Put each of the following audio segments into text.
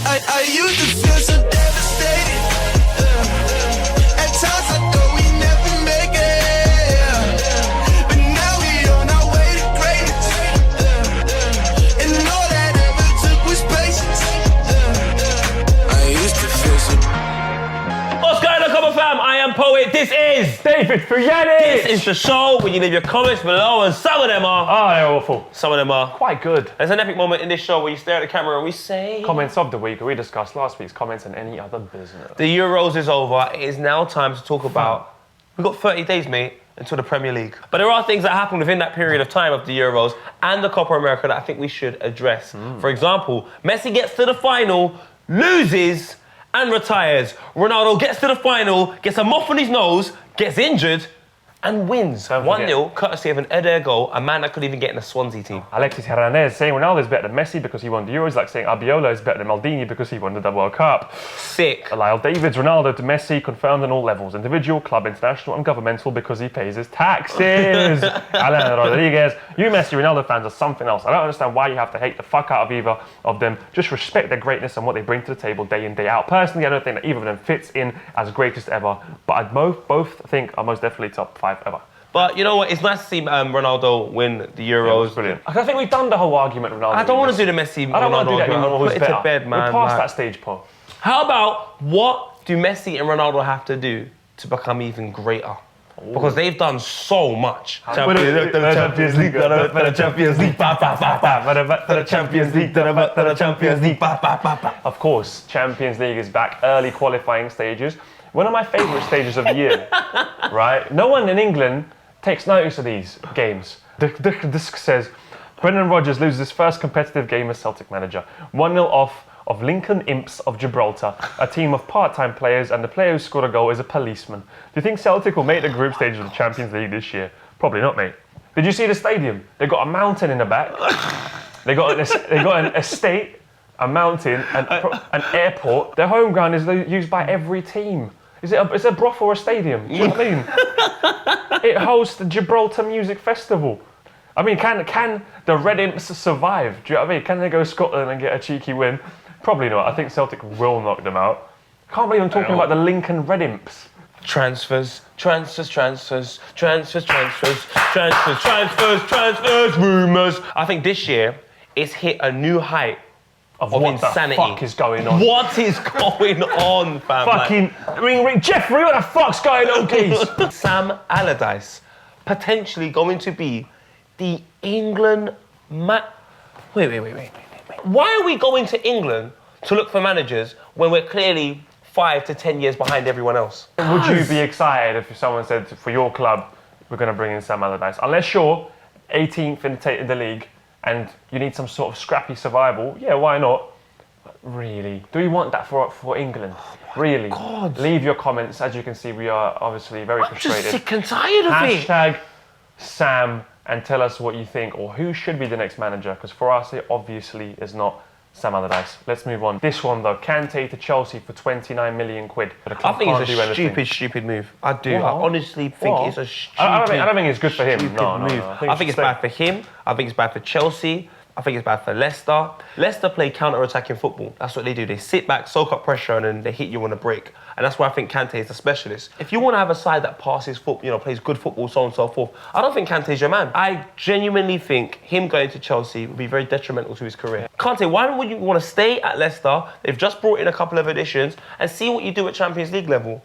I used to feel so devastated. At times I thought we never make it. But now we on our way to greatness. And all that ever took was patience. I used to feel so. What's going on, Copper fam? I am Poet. This is David Fuyanis! This is the show where you leave your comments below, and some of them are... Oh, they're awful. Some of them are... Quite good. There's an epic moment in this show where you stare at the camera and we say... Comments of the week. We discussed last week's comments and any other business. The Euros is over. It is now time to talk about... We've got 30 days, mate, until the Premier League. But there are things that happen within that period of time of the Euros and the Copa America that I think we should address. For example, Messi gets to the final, loses... and retires. Ronaldo gets to the final, gets a mop on his nose, gets injured, and wins. 1-0, courtesy of an Eder goal, a man that couldn't even get in the Swansea team. Alexis Hernandez saying Ronaldo is better than Messi because he won the Euros, like saying Abiola is better than Maldini because he won the World Cup. Sick. Lyle Davids, Ronaldo to Messi, confirmed on all levels, individual, club, international and governmental because he pays his taxes. Alan Rodriguez, you Messi, Ronaldo fans are something else. I don't understand why you have to hate the fuck out of either of them. Just respect their greatness and what they bring to the table day in, day out. Personally, I don't think that either of them fits in as greatest ever, but I both think are most definitely top 5 ever. But you know what? It's nice to see Ronaldo win the Euros. Yeah, brilliant. I think we've done the whole argument of Ronaldo. I don't want to do the Messi. I don't want to do that anymore. Put it to bed, man. We're past that stage, Paul. How about what do Messi and Ronaldo have to do to become even greater? Because they've done so much. Champions League, Champions League, Champions League, Champions League. Of course, Champions League is back. Early qualifying stages. One of my favourite stages of the year, right? No one in England takes notice of these games. The disc says, Brendan Rodgers loses his first competitive game as Celtic manager. 1-0 off of Lincoln Imps of Gibraltar, a team of part-time players, and the player who scored a goal is a policeman. Do you think Celtic will make the group stage of the Champions League this year? Probably not, mate. Did you see the stadium? They got a mountain in the back. They got an estate, a mountain, an airport. Their home ground is used by every team. It's a brothel or a stadium. Do you know what I mean? It hosts the Gibraltar Music Festival. I mean, can the Red Imps survive? Do you know what I mean? Can they go to Scotland and get a cheeky win? Probably not. I think Celtic will knock them out. Can't believe I'm talking about the Lincoln Red Imps. Transfers, rumours. I think this year it's hit a new height of what insanity. The fuck is going on? What is going on, fam? Fucking ring, Jeffrey, what the fuck's going on, geez? Sam Allardyce potentially going to be the England Wait. Why are we going to England to look for managers when we're clearly 5 to 10 years behind everyone else? Would you be excited if someone said, for your club, we're going to bring in Sam Allardyce? Unless you're 18th in the league and you need some sort of scrappy survival, yeah, why not? But really, do we want that for England? Really? God. Leave your comments. As you can see, we are obviously very frustrated. I'm just sick and tired of it. Hashtag Sam and tell us what you think or who should be the next manager, because for us it obviously is not Sam Allardyce. Let's move on. This one though, Kante to Chelsea for 29 million quid. I think it's a stupid move. I do. What? I honestly think it's a stupid I don't think it's good for him. move. No. I think it's bad for him. I think it's bad for Chelsea. I think it's bad for Leicester. Leicester play counter-attacking football. That's what they do. They sit back, soak up pressure, and then they hit you on the break. And that's why I think Kante is a specialist. If you want to have a side that passes football, plays good football, so on and so forth, I don't think Kante's your man. I genuinely think him going to Chelsea would be very detrimental to his career. Kante, why would you want to stay at Leicester? They've just brought in a couple of additions and see what you do at Champions League level.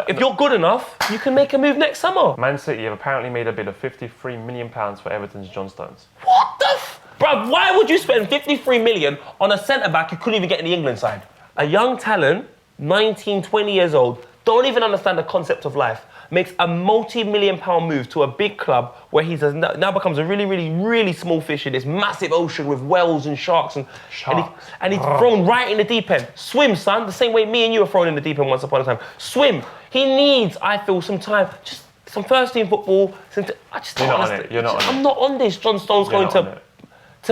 If you're good enough, you can make a move next summer. Man City have apparently made a bid of £53 million for Everton's John Stones. What the Bruv, why would you spend 53 million on a centre-back you couldn't even get in the England side? A young talent, 19, 20 years old, don't even understand the concept of life, makes a multi-million-pound move to a big club where he now becomes a really, really, really small fish in this massive ocean with whales and sharks. And he's thrown right in the deep end. Swim, son, the same way me and you were thrown in the deep end once upon a time. Swim. He needs, I feel, some time. Just some first-team football. I just don't understand. You're not on it. I'm not on this. John Stones going to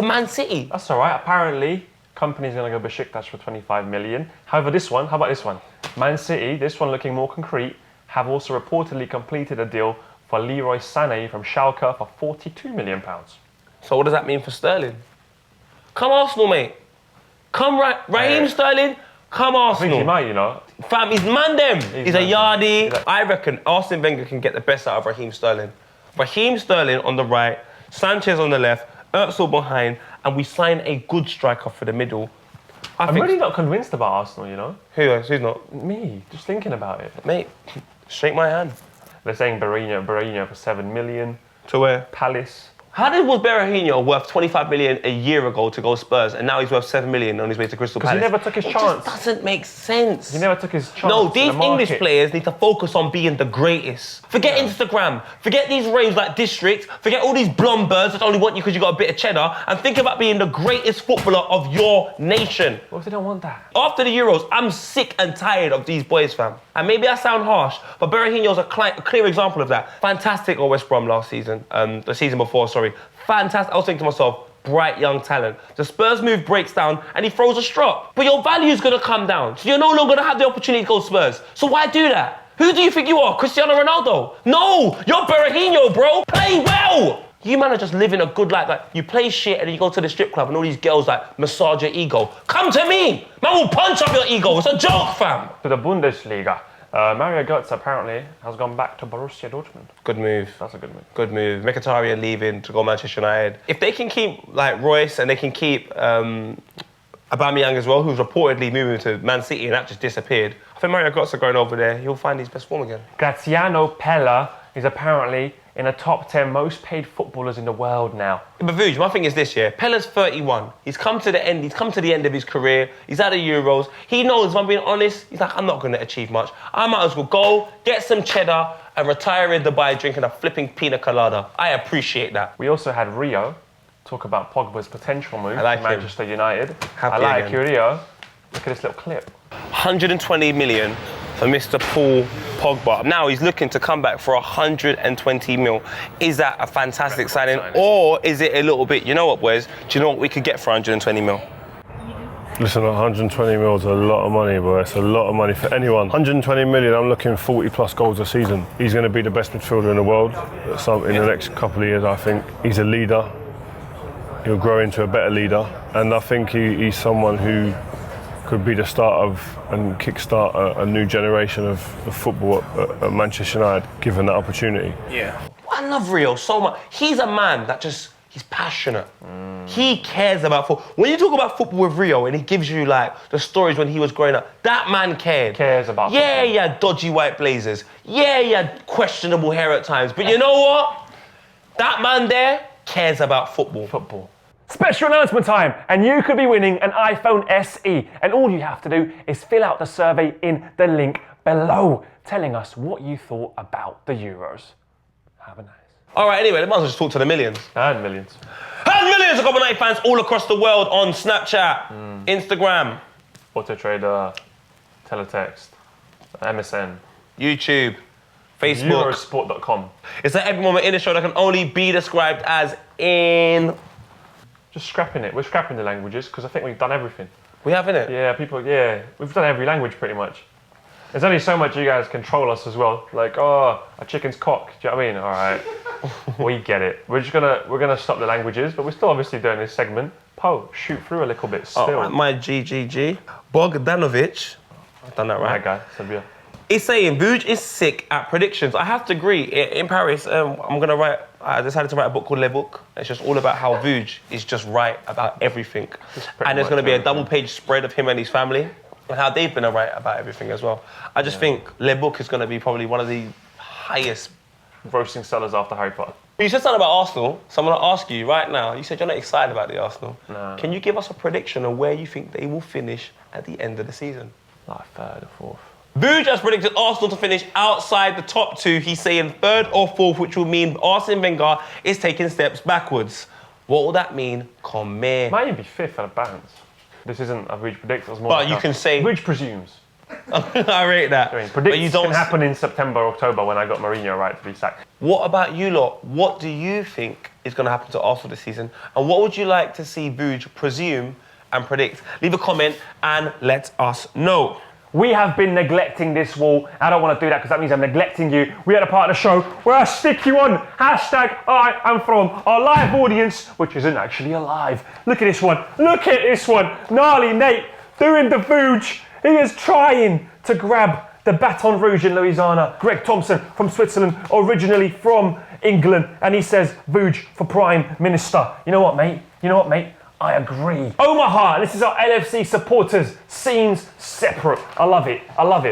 Man City. That's all right. Apparently, company's going to go Besiktas for 25 million. However, how about this one? Man City, this one looking more concrete, have also reportedly completed a deal for Leroy Sané from Schalke for £42 million. So what does that mean for Sterling? Come Arsenal, mate. Come Raheem Sterling, come I think he Arsenal. might, you know. Fam, he's man them. He's a man yardie. them. I reckon Arsene Wenger can get the best out of Raheem Sterling. Raheem Sterling on the right, Sanchez on the left, Özil behind, and we sign a good striker for the middle. I'm really not convinced about Arsenal, you know. Who else? Who's not? Me, just thinking about it. Mate, shake my hand. They're saying Berahino for 7 million. To where? Palace. How was Berahino worth 25 million a year ago to go Spurs, and now he's worth 7 million on his way to Crystal Because Palace? he never took his It chance. just doesn't make sense. He never took his chance. No, in these the English market. players need to focus on being the greatest. Forget Instagram. Forget these raves like District. Forget all these blonde birds that only want you because you got a bit of cheddar. And think about being the greatest footballer of your nation. What if they don't want that? After the Euros, I'm sick and tired of these boys, fam. And maybe I sound harsh, but Berahino's a clear example of that. Fantastic at West Brom last season. The season before, sorry. Fantastic. I was thinking to myself, bright young talent. The Spurs move breaks down and he throws a strop. But your value's gonna come down. So you're no longer gonna have the opportunity to go Spurs. So why do that? Who do you think you are? Cristiano Ronaldo? No! You're Berahino, bro! Play well! You man are just living a good life. Like, you play shit and then you go to the strip club and all these girls like massage your ego. Come to me! Man will punch up your ego. It's a joke, fam. To the Bundesliga. Mario Götze apparently has gone back to Borussia Dortmund. Good move. That's a good move. Good move. Mkhitaryan leaving to go Manchester United. If they can keep like Royce and they can keep Aubameyang as well, who's reportedly moving to Man City and that just disappeared. I think Mario Götze going over there, he'll find his best form again. Graziano Pella is apparently in the top 10 most paid footballers in the world now. But Vuj, my thing is this year, Pella's 31. He's come to the end of his career. He's at the Euros. He knows, if I'm being honest, he's like, I'm not going to achieve much. I might as well go, get some cheddar, and retire in Dubai drinking a flipping pina colada. I appreciate that. We also had Rio talk about Pogba's potential move I like to Manchester United. Happy I like again. you, Rio. Look at this little clip. 120 million for Mr. Paul Pogba. Now he's looking to come back for 120 mil. Is that a fantastic signing? Or is it a little bit, you know what, Wes? Do you know what we could get for 120 mil? Listen, 120 mil is a lot of money, bro. It's a lot of money for anyone. 120 million, I'm looking 40 plus goals a season. He's going to be the best midfielder in the world in the next couple of years, I think. He's a leader. He'll grow into a better leader. And I think he's someone who could be the start of and kickstart a new generation of football at Manchester United, given that opportunity. Yeah. I love Rio so much. He's a man that he's passionate. He cares about football. When you talk about football with Rio and he gives you like the stories when he was growing up, that man cared. Cares about Yeah, football. he had dodgy white blazers. Yeah, he had questionable hair at times. But you know what? That man there cares about football. Special announcement time, and you could be winning an iPhone SE. And all you have to do is fill out the survey in the link below, telling us what you thought about the Euros. Have a nice. All right, anyway, they might as well just talk to the millions. And millions. And millions of Copenhagen fans all across the world on Snapchat, Instagram, Auto Trader, Teletext, MSN, YouTube, Facebook. Eurosport.com. It's at every moment in the show that can only be described as in... Just scrapping it. We're scrapping the languages because I think we've done everything. We have, innit? Yeah, we've done every language pretty much. There's only so much you guys control us as well. Like, a chicken's cock. Do you know what I mean? All right, we get it. We're gonna stop the languages, but we're still obviously doing this segment. Po, shoot through a little bit still. Oh, my GGG. Bogdanovic. I've done that right. That guy, Serbia. He's saying Vuj is sick at predictions. I have to agree. In Paris, I decided to write a book called Le Book. It's just all about how Vuj is just right about everything. And there's going to be a double-page spread of him and his family and how they've been right about everything as well. I just think Le Book is going to be probably one of the highest Grossing sellers after Harry Potter. You said something about Arsenal, so I'm going to ask you right now. You said you're not excited about the Arsenal. No. Can you give us a prediction of where you think they will finish at the end of the season? Like third or fourth. Vuj has predicted Arsenal to finish outside the top two. He's saying third or fourth, which will mean Arsene Wenger is taking steps backwards. What will that mean? Come here. Might even be fifth at a bounce. This isn't a Vuj predicts. It's more But like you can say... Vuj presumes. I rate that. I mean, But predicts you don't can happen in September, October when I got Mourinho right to be sacked. What about you lot? What do you think is going to happen to Arsenal this season? And what would you like to see Vuj presume and predict? Leave a comment and let us know. We have been neglecting this wall. I don't want to do that because that means I'm neglecting you. We had a part of the show where I stick you on hashtag I am from our live audience, which isn't actually alive. Look at this one. Look at this one. Gnarly Nate doing the Vooge. He is trying to grab the Baton Rouge in Louisiana. Greg Thompson from Switzerland, originally from England, and he says Vooge for Prime Minister. You know what, mate? I agree. Omaha, this is our LFC supporters. Scenes separate. I love it.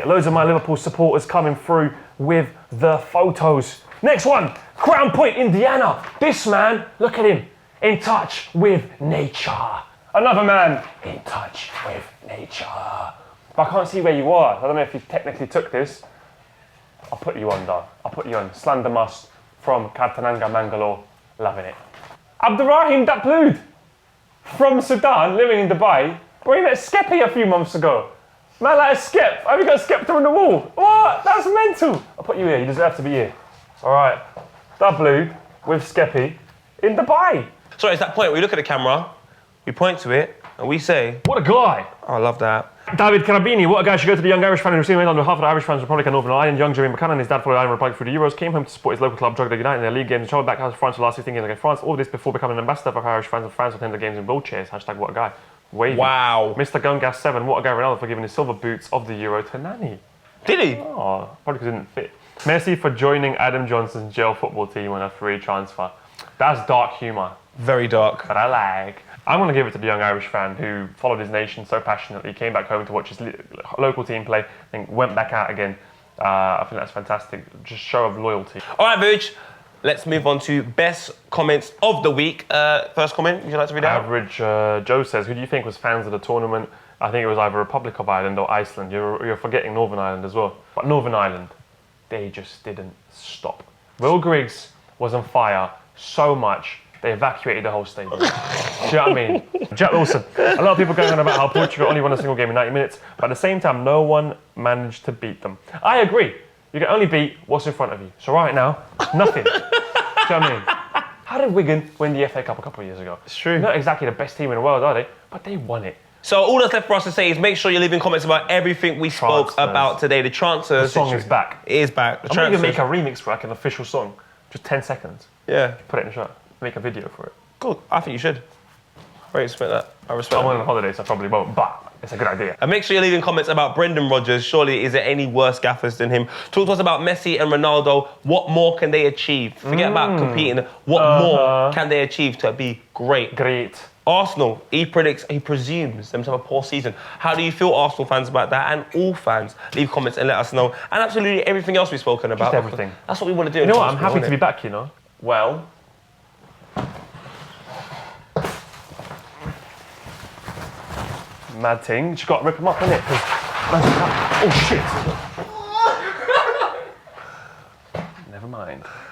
Loads of my Liverpool supporters coming through with the photos. Next one, Crown Point, Indiana. This man, look at him, in touch with nature. Another man in touch with nature. But I can't see where you are. I don't know if you technically took this. I'll put you on, though. I'll put you on. Slander Must from Kartananga, Mangalore. Loving it. Abdurrahim Daplood from Sudan, living in Dubai. Bro, he met Skeppy a few months ago. Man, like a Skep. Have you got Skep on the wall? What? That's mental. I'll put you here. You deserve to be here. All right. Daplood with Skeppy in Dubai. Sorry, it's that point where we look at the camera, we point to it, and we say, What a guy. oh, I love that. David Carabini, what a guy should go to the young Irish fan who received on behalf of the Irish fans, Republic and Northern Ireland. Young Jeremy McCann and his dad followed Ireland Republic through the Euros, came home to support his local club, Drogheda United in their league games, and travelled back to France for the last 16 games against France. All this before becoming an ambassador for Irish fans, and France attend the games in wheelchairs. Hashtag what a guy. Wavy. Wow. Mr. Gungas 7, what a guy Ronaldo for giving his silver boots of the Euro to Nani. Did he? Oh, probably because it didn't fit. Messi for joining Adam Johnson's jail football team on a free transfer. That's dark humour. Very dark. That I like. I'm going to give it to the young Irish fan who followed his nation so passionately, came back home to watch his local team play, and went back out again. I think that's fantastic. Just show of loyalty. All right, Vooge. Let's move on to best comments of the week. First comment, would you like to read out? Average Joe says, who do you think was fans of the tournament? I think it was either Republic of Ireland or Iceland. You're forgetting Northern Ireland as well. But Northern Ireland, they just didn't stop. Will Griggs was on fire so much, they evacuated the whole stadium. Do you know what I mean? Jack Wilson. A lot of people going on about how Portugal only won a single game in 90 minutes, but at the same time, no one managed to beat them. I agree. You can only beat what's in front of you. So right now, nothing. Do you know what I mean? How did Wigan win the FA Cup a couple of years ago? It's true. Not exactly the best team in the world, are they? But they won it. So all that's left for us to say is make sure you're leaving comments about everything we spoke about today. The transfer The song is back. It is back. The I'm going to make transfer. a remix for like an official song. Just 10 seconds. Yeah. Put it in the shot. Make a video for it. Cool. I think you should. I respect that. I respect I'm that. on holiday, so I probably won't, but it's a good idea. And make sure you're leaving comments about Brendan Rodgers. Surely, is there any worse gaffers than him? Talk to us about Messi and Ronaldo. What more can they achieve? Forget about competing. What more can they achieve to be great? Great. Arsenal, he presumes them to have a poor season. How do you feel, Arsenal fans, about that? And all fans, leave comments and let us know. And absolutely everything else we've spoken about. Just everything. That's what we want to do. You know what? I'm happy to be back, you know? Well, mad thing. Just got to rip them up, innit? Oh, shit. Never mind.